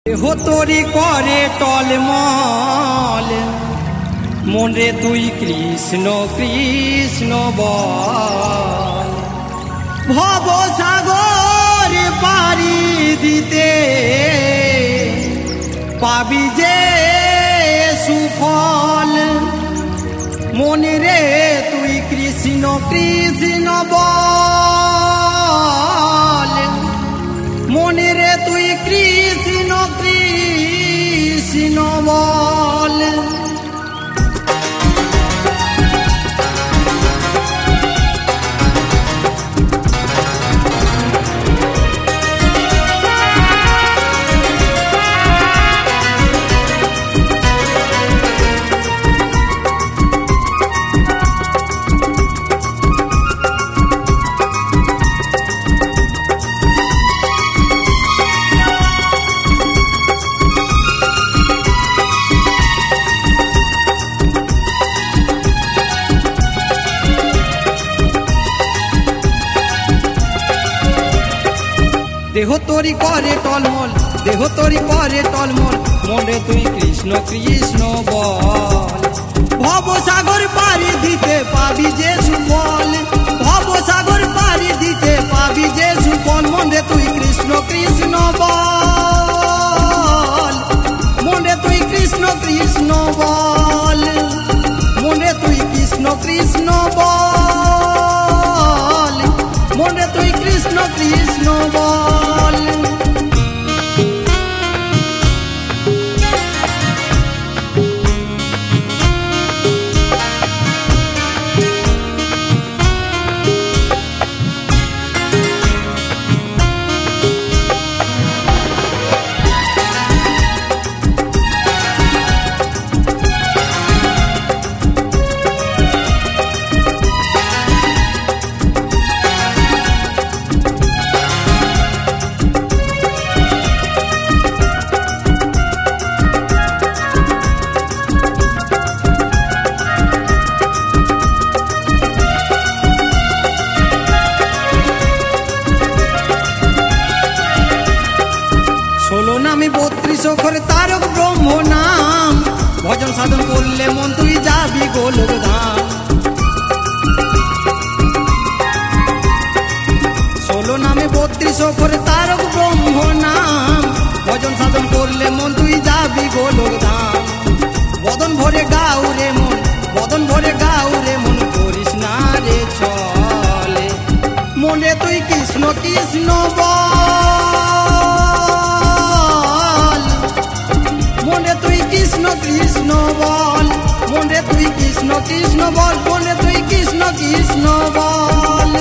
দেহ তোরি করে টলমল, মনে তুই কৃষ্ণ কৃষ্ণ বল। ভব সাগর পারি দিতে পাবি যে সুফল, মনে রে তুই কৃষ্ণ কৃষ্ণ বল। মনে রে তুই কৃষ্ণ কৃষ্ণ বল। দেহ তোরি করে টলমল, দেহ তোরি করে টলমল, মনে তুই কৃষ্ণ কৃষ্ণ বল। ভব সাগর পারি দিতে পাবি যে সুফল, ভব সাগর পারি দিতে পাবি যে সুফল, মনে তুই কৃষ্ণ কৃষ্ণ বল। মনে তুই কৃষ্ণ কৃষ্ণ বল। মনে তুই কৃষ্ণ কৃষ্ণ বল। মনে তুই কৃষ্ণ কৃষ্ণ বল। নামে 32 অক্ষরে তারক ব্রহ্ম নাম, ভজন সাধন করলে মন তুই যাবি গোলক ধাম। 16 নামে 32 অক্ষরে তারক ব্রহ্ম নাম, ভজন সাধন করলে মন তুই যাবি গোলক ধাম। বদন ভরে গাও রে মন, বদন ভরে গাও রে মন, করিস না রে ছলে, মনে তুই কৃষ্ণ কৃষ্ণ বল। মনে তুই কৃষ্ণ কৃষ্ণ বল। মনে তুই কৃষ্ণ কৃষ্ণ বল। মনে তুই কৃষ্ণ কৃষ্ণ বল।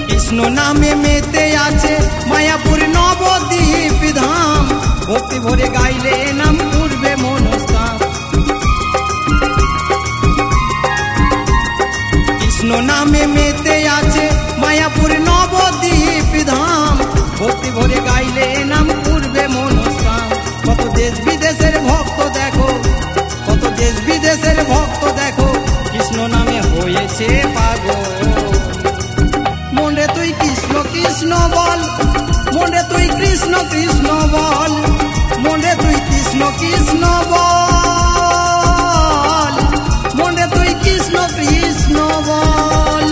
কৃষ্ণ নামে মেতে আছে মায়াপুর নবদ্বীপ ধাম, ভক্তি ভরে গাইলে নাম পূর্বে মনস্কাম। কৃষ্ণ নামে মেতে আছে মায়াপুর নবদ্বীপ ধাম, ভক্তি ভরে গাইলে নাম পূর্বে মনস্কাম। কত দেশ বিদেশের ভক্ত দেখো, কত দেশ বিদেশের ভক্ত দেখো, কৃষ্ণ নামে হয়েছে পাগল। মনে তুই কৃষ্ণ কৃষ্ণ বল। মনে তুই কৃষ্ণ কৃষ্ণ বল। মনে তুই কৃষ্ণ কৃষ্ণ বল। মনে তুই কৃষ্ণ কৃষ্ণ বল।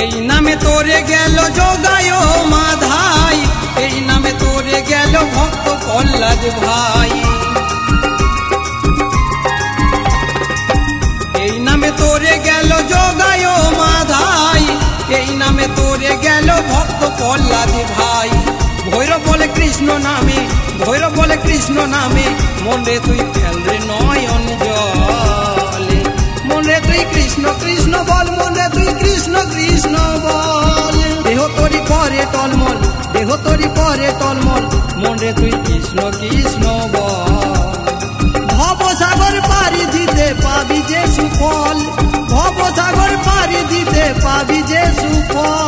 এই নামে তোরে গেল যোগায় মাধাই, এই নামে তোরে গেল ভক্ত প্রহ্লাদ ভাই। এই নামে তোরে গেল যোগায় মাধাই, এই নামে তোরে গেল ভক্ত প্রহ্লাদ ভাই। ভৈরব বলে কৃষ্ণ নামে, ভৈরব বলে কৃষ্ণ নামে, মনে তুই ফেল রে নয়ন জলে। মনে তুই কৃষ্ণ কৃষ্ণ বল, মনে তুই কৃষ্ণ কৃষ্ণ বল। দেহ তরি পরে টলমল, দেহ তরি পরে টলমল, মনে তুই কৃষ্ণ কৃষ্ণ বল। ভবসাগর পারি দিতে পাবি যে সুফল, ভবসাগর পারি দিতে পাবি যে সুফল।